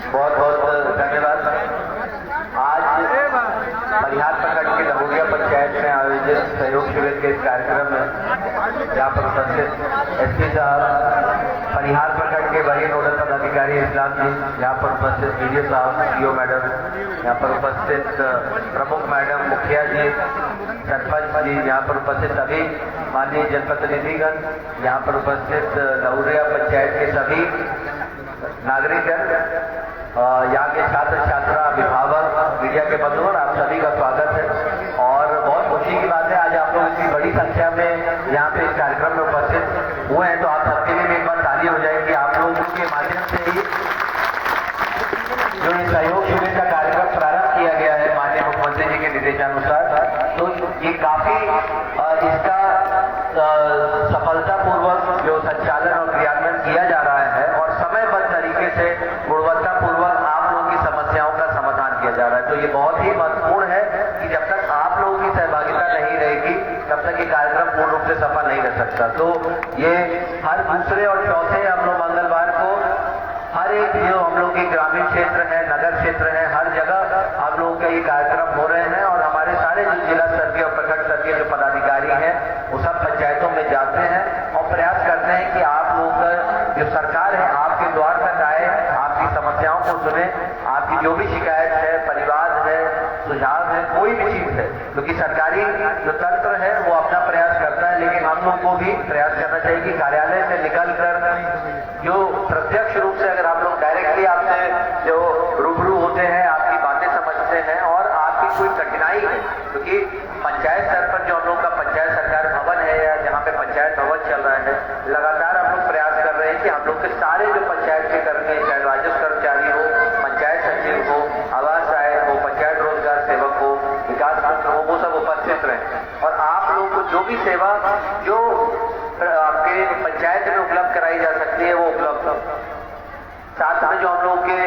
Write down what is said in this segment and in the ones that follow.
बहुत बहुत धन्यवाद। आज परिहार प्रखंड की लहुरिया पंचायत में आयोजित सहयोग शिविर के इस कार्यक्रम में यहाँ पर उपस्थित एसपी साहब, परिहार प्रखंड के वरीय नोडल पदाधिकारी इस्लाम जी, यहाँ पर उपस्थित वीडियो साहब, सीओ मैडम, यहाँ पर उपस्थित प्रमुख मैडम, मुखिया जी, सरपंच जी, यहाँ पर उपस्थित सभी माननीय जनप्रतिनिधिगण, यहाँ पर उपस्थित लहुरिया पंचायत के सभी नागरिकगण, यहाँ के छात्र छात्रा, अभिभावक, मीडिया के बंधुगण, आप सभी का स्वागत है। और बहुत खुशी की बात है, आज आप लोग इतनी बड़ी संख्या में यहाँ पे इस कार्यक्रम में उपस्थित हुए हैं, तो आप सबके लिए एक बार ताली हो जाएगी। आप लोगों के माध्यम से ही जो इस सहयोग शिविर का कार्यक्रम प्रारंभ किया गया है माननीय मुख्यमंत्री जी के निर्देशानुसार, तो ये काफी इसका सफलतापूर्वक जो संचालन और क्रियान्वयन किया जा रहा है और समयबद्ध तरीके से गुणवत्तापूर्वक आप लोगों की समस्याओं का समाधान किया जा रहा है। तो ये बहुत ही महत्वपूर्ण है कि जब तक आप लोगों की सहभागिता नहीं रहेगी तब तक ये कार्यक्रम पूर्ण रूप से सफल नहीं रह सकता। तो ये हर दूसरे और चौथे हम लोग मंगलवार को हर एक जो हम लोग के ग्रामीण क्षेत्र है, नगर क्षेत्र है, हर जगह आप लोगों के ये कार्यक्रम हो रहे हैं और हमारे सारे जो जिला स्तर के और प्रखंड स्तर के जो पदाधिकारी हैं वो सब पंचायतों में जाते हैं और प्रयास करते हैं कि आप लोगों का जो सरकार है आपके द्वार तक आए, आपकी समस्याओं को सुने, आपकी जो भी शिकायत है, परिवार है, सुझाव है, कोई भी चीज है, क्योंकि सरकारी जो तंत्र है वो अपना प्रयास करता है, लेकिन हम लोग को भी प्रयास करना चाहिए कि कार्यालय से निकलकर जो प्रत्यक्ष रूप से अगर आप लोग डायरेक्टली आपसे जो रूबरू होते हैं, आपकी बातें समझते हैं और आपकी कोई कठिनाई है, क्योंकि पंचायत स्तर पर जो हम लोग का पंचायत सरकार भवन है या जहाँ पे पंचायत भवन चल रहा है, लगातार हम लोग प्रयास कर रहे हैं कि हम लोग के सारे जो पंचायत के कर्मी, चाहे राजस्व कर्मचारी हो, पंचायत सचिव हो, आवास सहायक हो, पंचायत रोजगार सेवक हो, विकास मंत्री हो, वो सब उपस्थित रहे और आप लोग को जो भी सेवा जो आपके पंचायत में उपलब्ध कराई जा सकती है वो उपलब्ध। साथ में जो हम लोग के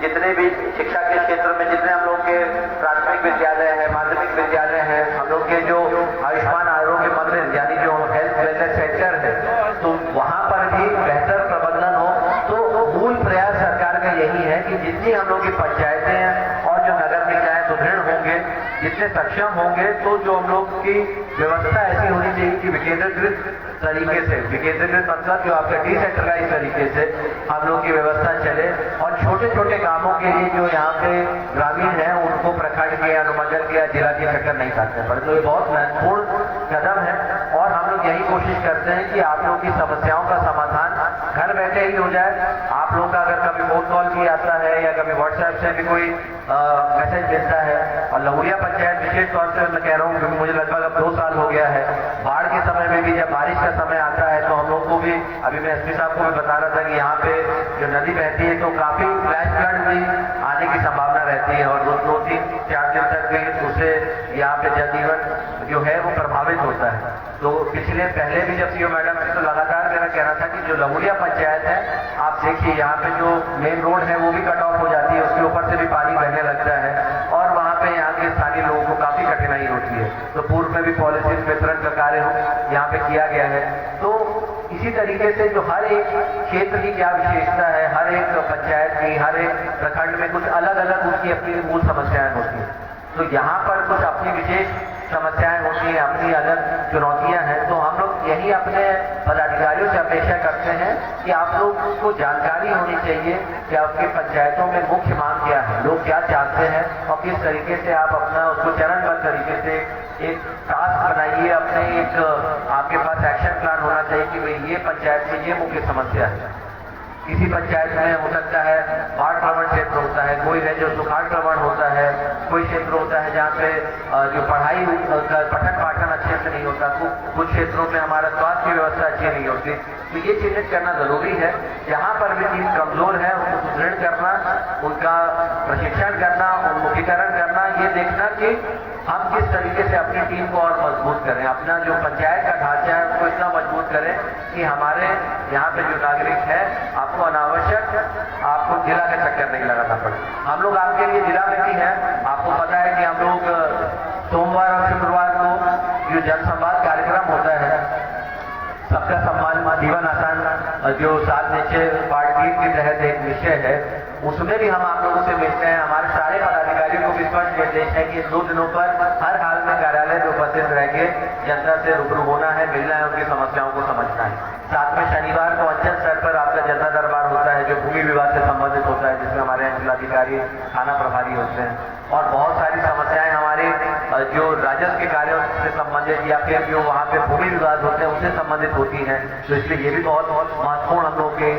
जितने भी शिक्षा के क्षेत्र में जितने हम लोग के प्राथमिक विद्यालय है, माध्यमिक विद्यालय है, हम लोग के जो आयुष्मान आरोग्य मंदिर यानी जो हेल्थ वेलनेस सेंटर है, तो वहां पर भी बेहतर प्रबंधन हो। तो मूल प्रयास सरकार का यही है कि जितनी हम लोग की पंचायतें हैं और जो नगर निकाय सुदृढ़ होंगे, जितने सक्षम होंगे, तो जो हम लोग की व्यवस्था ऐसी होनी चाहिए कि विकेंद्रीकृत तरीके से, विकेंद्रीकृत मतलब जो आपका डिसेंट्रलाइज तरीके से हम लोग की व्यवस्था चले और छोटे छोटे कामों के लिए जो यहाँ पे ग्रामीण है उनको प्रखंड के अनुमंडल के या जिला के चक्कर नहीं काटने पड़े। तो ये बहुत महत्वपूर्ण कदम है और हम लोग यही कोशिश करते हैं कि आप लोगों की समस्याओं का समाधान घर बैठे ही हो जाए। आप लोगों का अगर कभी फोन कॉल भी आता है या कभी व्हाट्सएप से भी कोई मैसेज मिलता है, और लहुरिया पंचायत विशेष तौर से मैं कह रहा हूँ क्योंकि मुझे लगभग अब 2 साल हो गया है, बाढ़ के समय में भी जब बारिश का समय आता है तो हम लोग को भी, अभी मैं एसपी साहब को भी बता रहा था कि यहाँ पे जो नदी बहती है तो काफी फ्लैश फ्लड भी आने की संभावना रहती है और 2-3-4 दिन तक भी उससे यहाँ पे जनजीवन जो है वो प्रभावित होता है। तो पहले भी जब सीओ मैडम थे तो लगातार मेरा कहना था कि जो लहुरिया पंचायत है, आप देखिए यहाँ पे जो मेन रोड है वो भी कट ऑफ हो जाती है, उसके ऊपर से भी पानी बहने लगता है और वहाँ पे यहाँ के स्थानीय लोगों को काफी कठिनाई होती है। तो पूर्व में भी पॉलिसीज वितरण का कार्य यहाँ पे किया गया है। तो इसी तरीके से जो हर एक क्षेत्र की क्या विशेषता है, हर एक पंचायत की, हर एक प्रखंड में कुछ अलग अलग उसकी अपनी मूल समस्याएं होती हैं, तो यहाँ पर कुछ अपनी विशेष समस्याएं होती हैं, अपनी अलग चुनौतियां हैं। तो हम लोग यही अपने पदाधिकारियों से अपेक्षा करते हैं कि आप लोग को जानकारी होनी चाहिए कि आपके पंचायतों में मुख्य मांग क्या है, लोग क्या चाहते हैं और किस तरीके से आप अपना उसको चरणबद्ध तरीके से एक टास्क बनाइए, अपने एक आपके पास एक्शन प्लान होना चाहिए कि भाई ये पंचायत में ये मुख्य समस्या है। किसी पंचायत में हो सकता है बाढ़ प्रवण क्षेत्र होता है, कोई है जो सुखाड़ प्रवण होता है, कोई क्षेत्र होता है जहाँ पे जो पढ़ाई पठन पाठन अच्छे से नहीं होता, कुछ क्षेत्रों में हमारा स्वास्थ्य की व्यवस्था अच्छी नहीं होती। तो ये चिन्हित करना जरूरी है। जहाँ पर भी टीम कमजोर है उनको सुदृढ़ करना, उनका प्रशिक्षण करना, उन्मुखीकरण करना, ये देखना कि हम किस तरीके से अपनी टीम को और मजबूत करें, अपना जो पंचायत का ढांचा है उसको इतना मजबूत करें कि हमारे यहाँ पे जो नागरिक है आपको अनावश्यक आपको जिला का चक्कर नहीं लगाना पड़े। हम लोग आपके लिए जिला में भी हैं, आपको पता है कि हम लोग सोमवार और शुक्रवार को जो जनसंवाद कार्यक्रम होता है सबका सम्मान जीवन आसान जो 7 निश्चय पार्ट 3 के तहत एक विषय है, उसमें भी हम आप लोगों से मिलते हैं। हमारे सारे पदाधिकारियों को भी स्पष्ट निर्देश है कि 2 दिनों पर हर हाल में कार्यालय में उपस्थित रह के जनता से रूबरू होना है, मिलना है, उनकी समस्याओं को समझना है। साथ में शनिवार को अंचल स्तर पर आपका जनता दरबार होता है, जो भूमि विवाद से संबंधित होता है, जिसमें हमारे अंचलाधिकारी थाना प्रभारी होते हैं, और बहुत सारी समस्याएं हमारे जो राजस्व के कार्यों से संबंधित या फिर जो वहाँ पे भूमि विवाद होते हैं उससे संबंधित होती है। तो इसलिए ये भी बहुत महत्वपूर्ण हम लोग के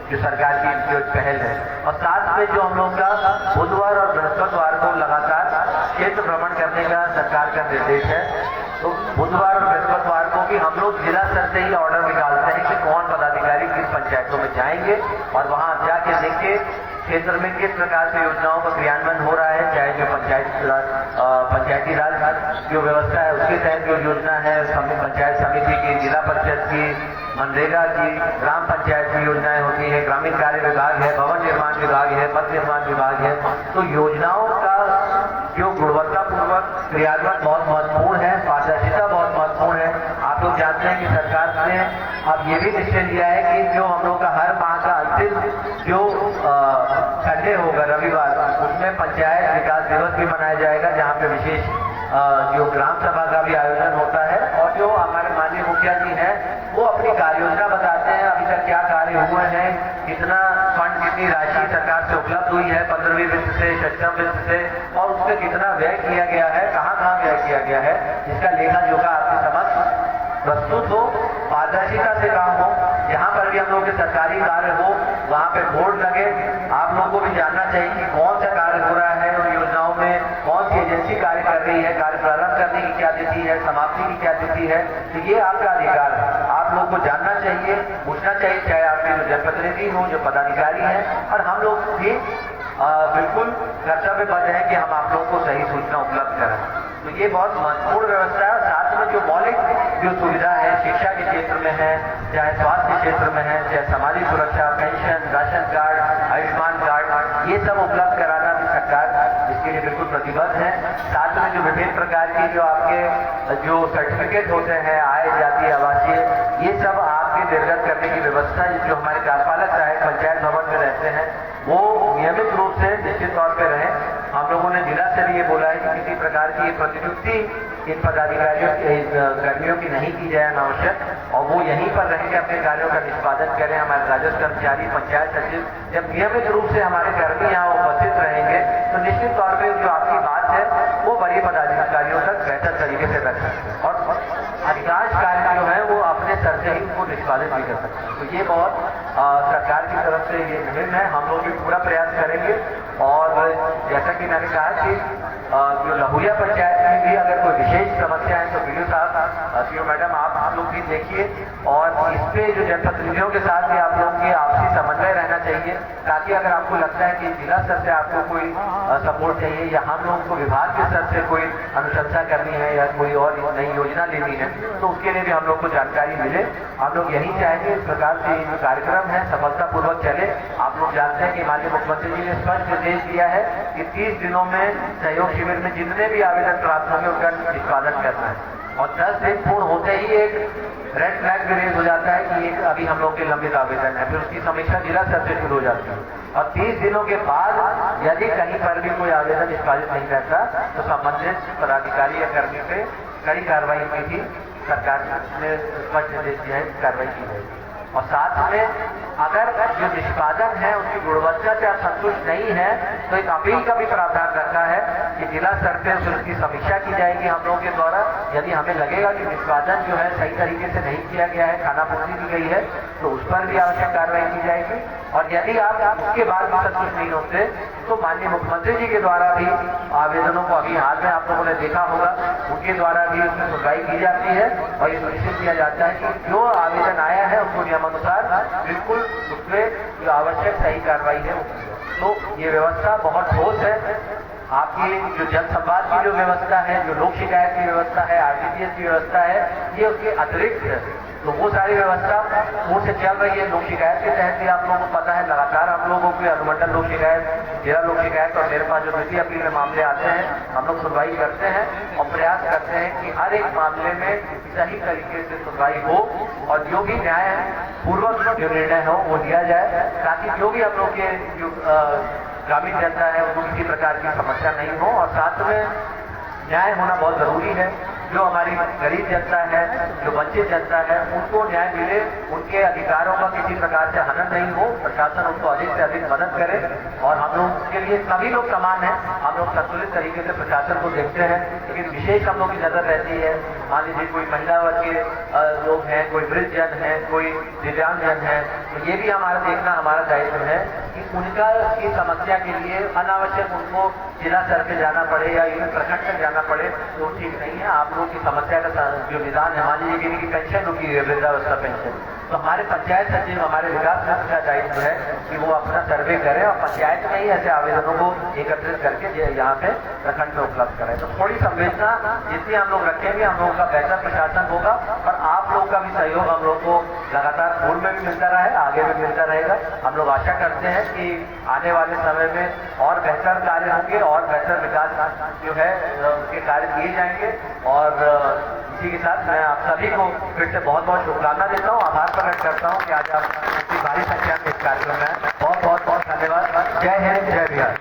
जो सरकार की जो पहल है। और साथ में जो हम लोग का बुधवार और बृहस्पतिवार को लगातार क्षेत्र भ्रमण करने का सरकार का निर्देश है। तो बुधवार और बृहस्पतिवार को भी हम लोग जिला स्तर से ही ऑर्डर निकालते हैं कि कौन पदाधिकारी किस पंचायतों में जाएंगे और वहां जाके देखें क्षेत्र में किस प्रकार से योजनाओं का क्रियान्वयन हो रहा है, चाहे जो पंचायती राज जो व्यवस्था है उसके तहत जो योजना है, पंचायत समिति की, जिला परिषद की, मनरेगा की, ग्राम पंचायत की योजनाएं होती है, ग्रामीण कार्य विभाग है, भवन निर्माण विभाग है, पथ निर्माण विभाग है। तो योजनाओं का जो गुणवत्तापूर्वक क्रियान्वयन बहुत महत्वपूर्ण है, पारदर्शिता बहुत महत्वपूर्ण है। आप लोग जानते हैं कि सरकार ने अब ये भी निश्चय लिया है कि जो हम लोग का हर माह का अंतिम जो संडे होगा रविवार, उसमें पंचायत विकास दिवस भी मनाया जाएगा, जहाँ पे विशेष जो ग्राम सभा का भी आयोजन होता है। और जो हमारे माननीय मुखिया जी हैं वो अपनी कार्य योजना बताते हैं, अभी तक क्या कार्य हुए हैं, कितना फंड, कितनी राशि सरकार से उपलब्ध हुई है 15वीं वित्त से, 6वीं वित्त से, और उससे कितना व्यय किया गया है, कहाँ कहाँ व्यय किया गया है, इसका लेखा जोखा आपके समक्ष प्रस्तुत हो, पारदर्शिता से काम हो। जहाँ पर भी हम लोग के सरकारी कार्य हो वहाँ पे बोर्ड लगे। आप लोगों को भी जानना चाहिए कि कौन सा कार्य हो रहा है, उन योजनाओं में कौन सी एजेंसी कार्य कर रही है, कार्य प्रारंभ करने की क्या तिथि है, समाप्ति की क्या तिथि है। तो ये आपका अधिकार है, आप लोग को जानना चाहिए, पूछना चाहिए, चाहे आपके जो जनप्रतिनिधि हो, जो पदाधिकारी हैं, और हम लोग भी बिल्कुल कर्तव्यबद्ध है कि हम आप लोगों को सही सूचना उपलब्ध कराएं। तो ये बहुत महत्वपूर्ण व्यवस्था है। साथ में जो मौलिक जो सुविधा है शिक्षा के क्षेत्र में है, चाहे स्वास्थ्य के क्षेत्र में है, चाहे सामाजिक सुरक्षा, pension, ration card, Ayushman card, ये सब उपलब्ध कराना भी सरकार इसके लिए बिल्कुल प्रतिबद्ध है। साथ में जो विभिन्न प्रकार की जो आपके जो सर्टिफिकेट होते हैं, आय, जाति, आवासीय, ये सब आपके निर्गत करने की व्यवस्था जो हमारे कार्यपालक सहायक पंचायत भवन में रहते हैं वो नियमित रूप से निश्चित तौर पर रहे। हम लोगों ने जिला से भी ये बोला है कि किसी प्रकार की प्रतिनियुक्ति इन पदाधिकारियों कर्मियों की नहीं की जाए अनावश्यक, और वो यहीं पर रह के अपने कार्यों का निष्पादन करें। हमारे राजस्व कर्मचारी, पंचायत सचिव जब नियमित रूप से हमारे कर्मी यहाँ उपस्थित रहेंगे तो निश्चित तौर पर जो आपकी बात है वो बड़ी पदाधिकारियों तक बेहतर तरीके से रख सकते हैं और अधिकांश कार्य जो है वो अपने स्तर से ही उनको निष्पादित भी कर सकते हैं। तो ये बहुत सरकार की तरफ से ये मुहिम है, हम लोग भी पूरा प्रयास करेंगे। और जैसा कि मैंने कहा कि जो लहुरिया पंचायत में भी अगर कोई विशेष समस्या है तो वीडियो साहब, सीओ मैडम, आप लोग भी देखिए, और इस पे जो जनप्रतिनिधियों के साथ भी आप लोग के आपसी समन्वय रहना चाहिए, ताकि अगर आपको लगता है कि जिला स्तर से आपको कोई सपोर्ट चाहिए या हम लोगों को विभाग के स्तर से कोई अनुशंसा करनी है या कोई और नई योजना लेनी है, तो उसके लिए भी हम लोग को जानकारी मिले। हम लोग यही चाहेंगे इस प्रकार से जो कार्यक्रम है सफलतापूर्वक चले। आप लोग जानते हैं कि माननीय मुख्यमंत्री जी ने स्पष्ट निर्देश दिया है कि 30 दिनों में सहयोग शिविर में जितने भी आवेदन प्राप्त होंगे उनका निष्पादन करना है, और 10 दिन पूर्ण होते ही एक रेड फ्लैग भी रेज हो जाता है कि एक अभी हम लोग के लंबित आवेदन है, फिर उसकी समीक्षा जिला स्तर से शुरू हो जाती है। और 30 दिनों के बाद यदि कहीं पर भी कोई आवेदन निष्पादित नहीं करता तो संबंधित पदाधिकारी या कर्मी पे कड़ी कार्रवाई की भी सरकार ने स्पष्ट निर्देश दिया है, कार्रवाई की जाएगी। और साथ में अगर जो निष्पादन है उसकी गुणवत्ता से आप संतुष्ट नहीं है तो एक अपील का भी प्रावधान रखा है कि जिला स्तर पर उसकी समीक्षा की जाएगी हम लोगों के द्वारा। यदि हमें लगेगा कि निष्पादन जो है सही तरीके से नहीं किया गया है, खानापूर्ति की गई है, तो उस पर भी आवश्यक कार्रवाई की जाएगी। और यदि आप उसके बाद भी संतुष्ट नहीं होते तो माननीय मुख्यमंत्री जी के द्वारा भी आवेदनों को अभी हाल में आप लोगों ने देखा होगा, उनके द्वारा भी उसकी सुनवाई की जाती है और ये सुनिश्चित किया जाता है कि जो आवेदन आया है उसको नियमानुसार बिल्कुल उसमें जो आवश्यक सही कार्रवाई है। तो ये व्यवस्था बहुत ठोस है। आपकी जो जन संवाद की जो व्यवस्था है, जो लोक शिकायत की व्यवस्था है, आरटीपीएस की व्यवस्था है, ये उसके अतिरिक्त है। तो वो सारी व्यवस्था पूर्ण से चल रही है। लोक शिकायत के तहत भी आप लोगों को पता है लगातार हम लोगों की अनुमंडल लोक शिकायत, जिला लोक शिकायत और मेरे पास जो द्वितीय अपील में मामले आते हैं हम लोग सुनवाई करते हैं और प्रयास करते हैं कि हर एक मामले में सही तरीके से सुनवाई हो, और जो भी न्याय पूर्वक जो निर्णय हो वो लिया जाए, ताकि जो भी हम लोग के जो ग्रामीण जनता है उनको किसी प्रकार की समस्या नहीं हो। और साथ में न्याय होना बहुत जरूरी है। जो हमारी गरीब जनता है, जो वंचित जनता है, उनको न्याय मिले, उनके अधिकारों का किसी प्रकार से हनन नहीं हो, प्रशासन उनको अधिक से अधिक मदद करे। और हम लोग के लिए सभी लोग समान हैं, हम लोग संतुलित तरीके से प्रशासन को देखते हैं, लेकिन विशेष हम लोग की नजर रहती है। मान लीजिए कोई महिला वर्ग के लोग हैं, कोई वृद्ध जन है, कोई दिव्यांग जन है, तो ये भी हमारा देखना हमारा दायित्व है कि उनका की समस्या के लिए अनावश्यक उनको जिला स्तर पे जाना पड़े या इवन प्रखंड तक जाना पड़े तो ठीक नहीं है। आप लोगों की समस्या का जो निदान है, मान लीजिए कि पेंशन रुकी है, वृद्धावस्था पेंशन, तो हमारे पंचायत सचिव, हमारे विकास मंत्री का दायित्व है कि वो अपना सर्वे करें और पंचायत में ही ऐसे आवेदनों को एकत्रित करके यहाँ पे प्रखंड में उपलब्ध करें। तो थोड़ी संवेदना जितनी हम लोग रखेंगे, हम लोगों का बेहतर प्रशासन होगा और आप लोगों का भी सहयोग हम लोग को लगातार पूर्व में भी मिलता रहा है, आगे भी मिलता रहेगा। हम लोग आशा करते हैं कि आने वाले समय में और बेहतर कार्य होंगे और बेहतर विकास जो है उसके कार्य किए जाएंगे। और इसी के साथ मैं आप सभी को फिर से बहुत बहुत शुभकामना देता हूँ, आभार प्रकट करता हूँ कि आज आप इतनी भारी संख्या में इस कार्यक्रम में आए। बहुत बहुत बहुत धन्यवाद। जय हिंद, जय बिहार।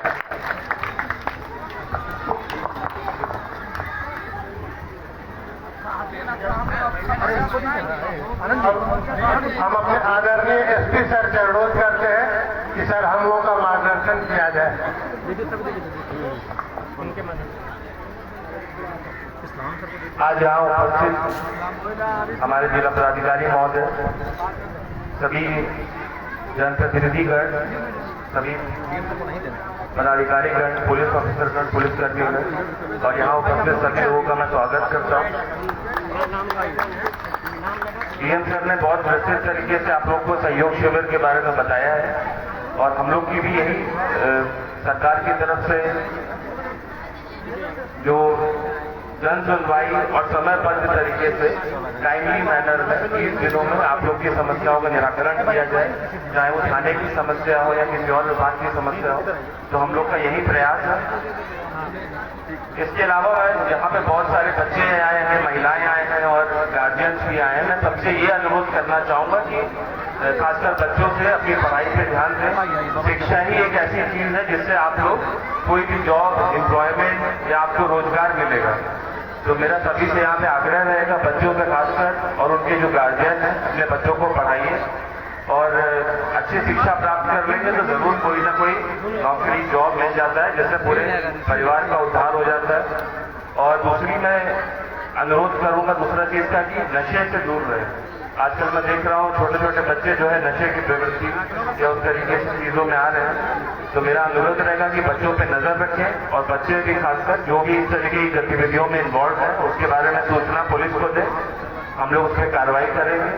हम अपने आदरणीय एसपी सर से अनुरोध करते हैं कि सर हम लोगों का मार्गदर्शन किया जाए। आज यहाँ उपस्थित हमारे जिला पदाधिकारी महोदय, सभी जनप्रतिनिधिगण, सभी पदाधिकारीगण, पुलिस ऑफिसरगण, पुलिसकर्मीगण और यहाँ उपस्थित सभी लोगों का मैं स्वागत करता हूँ। डीएम सर ने बहुत विस्तृत तरीके से आप लोग को सहयोग शिविर के बारे में बताया है और हम लोग की भी यही सरकार की तरफ से जो जन सुनवाई और समयबद्ध तरीके से टाइमली मैनर में 30 दिनों में आप लोग की समस्याओं का निराकरण किया जाए, चाहे वो थाने की समस्या हो या किसी और विभाग की समस्या हो, तो हम लोग का यही प्रयास है। इसके अलावा यहाँ पे बहुत सारे बच्चे आए हैं, महिलाएं आए हैं और गार्जियंस भी आए हैं। मैं सबसे ये अनुरोध करना चाहूंगा कि खासकर बच्चों से अपनी पढ़ाई पे ध्यान दें। शिक्षा ही एक ऐसी चीज है जिससे आप लोग कोई भी जॉब, एम्प्लॉयमेंट या आपको रोजगार मिलेगा। तो मेरा सभी से यहाँ पे आग्रह रहेगा, बच्चों पे खासकर और उनके जो गार्जियन हैं, अपने बच्चों को पढ़ाइए और अच्छी शिक्षा प्राप्त कर लेंगे तो जरूर कोई ना कोई नौकरी, जॉब मिल जाता है, जिससे पूरे परिवार का उद्धार हो जाता है। और दूसरी मैं अनुरोध करूंगा दूसरा चीज का कि नशे से दूर रहे। आजकल मैं देख रहा हूँ छोटे छोटे बच्चे जो है नशे की प्रवृत्ति या उस तरीके से चीजों में आ रहे हैं। तो मेरा अनुरोध रहेगा कि बच्चों पे नजर रखें और बच्चे भी खासकर जो भी इस तरीके की गतिविधियों में इन्वॉल्व है उसके बारे में सूचना पुलिस को दे, हम लोग उस पर कार्रवाई करेंगे।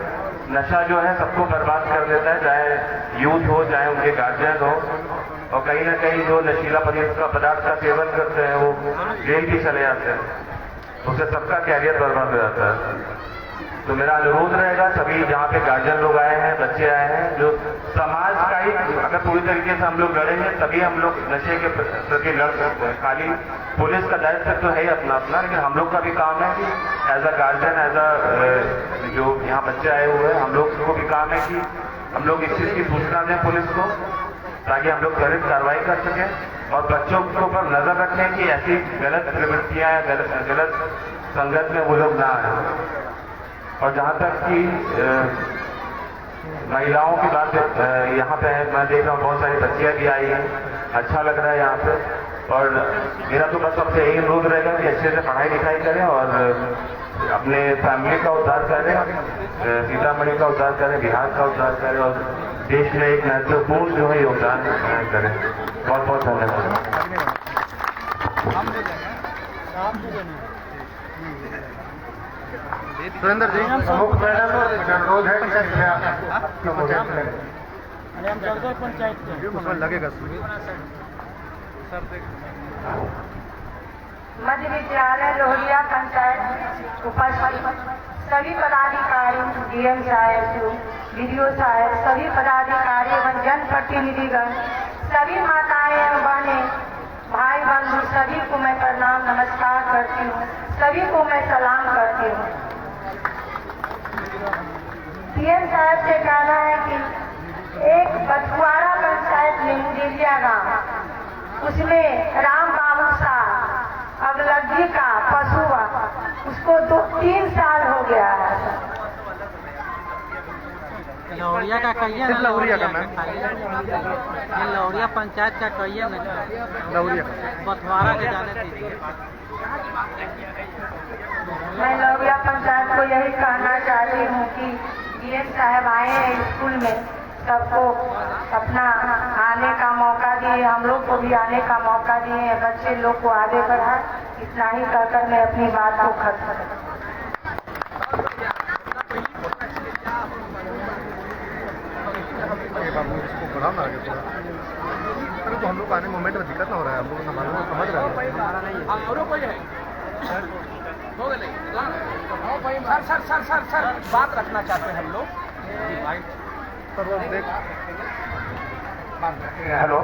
नशा जो है सबको बर्बाद कर देता है, चाहे यूथ हो चाहे उनके गार्जियन हो, और कहीं ना कहीं जो नशीला पदार्थ का सेवन करते हैं वो जेल भी चले जाते हैं, उससे सबका कैरियर बर्बाद हो जाता है। तो मेरा अनुरोध रहेगा सभी जहाँ पे गार्जियन लोग आए हैं, बच्चे आए हैं, जो समाज का ही अगर पूरी तरीके से हम लोग लड़ेंगे तभी हम लोग नशे के प्रति लड़ सकते हैं। खाली पुलिस का दायित्व तो है ही अपना अपना, लेकिन हम लोग का भी काम है कि as a guardian, as a जो यहाँ बच्चे आए हुए हैं, हम लोग को भी काम है कि हम लोग इस चीज की सूचना दें पुलिस को, ताकि हम लोग त्वरित कार्रवाई कर सकें और बच्चों के ऊपर नजर रखें कि ऐसी गलत प्रवृत्तियां या गलत संगत में वो लोग ना आए। और जहाँ तक कि महिलाओं की बात यहाँ पे है, मैं देख रहा हूँ बहुत सारी बच्चियाँ भी आई हैं, अच्छा लग रहा है यहाँ पे। और मेरा तो बस सबसे यही अनुरोध रहेगा कि अच्छे से पढ़ाई लिखाई करें और अपने फैमिली का उद्धार करें, सीतामढ़ी का उद्धार करें, बिहार का उद्धार करें और देश में एक महत्वपूर्ण जो है योगदान करें। बहुत बहुत धन्यवाद। सुरेंद्र जी, प्रमुख मैडम अनुरोध है कि उसमें लगेगा मध्य विद्यालय लोहिया पंचायत उपस्थित सभी पदाधिकारी, डीएम साहब, बीडीओ साहब, सभी पदाधिकारी एवं जनप्रतिनिधिगण, सभी माताएं एवं बहनें, भाई बंधु, सभी को मैं प्रणाम नमस्कार करती हूँ, सभी को मैं सलाम करती हूँ। सीएम साहब से कहना है कि एक बछुआड़ा पंचायत में मुंडेलिया गांव, उसमें राम बाबू शाह अगलगी का पशुआ, उसको 3 साल हो गया है। लौरिया का कहिए ना, लौरिया का मैम, ये लौरिया पंचायत का कहिए ना, लौरिया बथवारा के जाने दीजिए। मैं लौरिया पंचायत को यही कहना चाहती हूँ कि डीएम साहब आए हैं स्कूल में, सबको अपना आने का मौका दिए, हम लोग को भी आने का मौका दिए, बच्चे लोग को आगे बढ़ाए। इतना ही कहकर मैं अपनी बात को खत्म करूँ। इसको बढ़ाओ ना आगे थोड़ा। अरे तो हम लोग आने मोमेंट में दिक्कत ना हो रहा है, हम लोग संभालना समझ रहे हैं। सर बात रखना चाहते हैं हम लोग। सर वो देख, हेलो।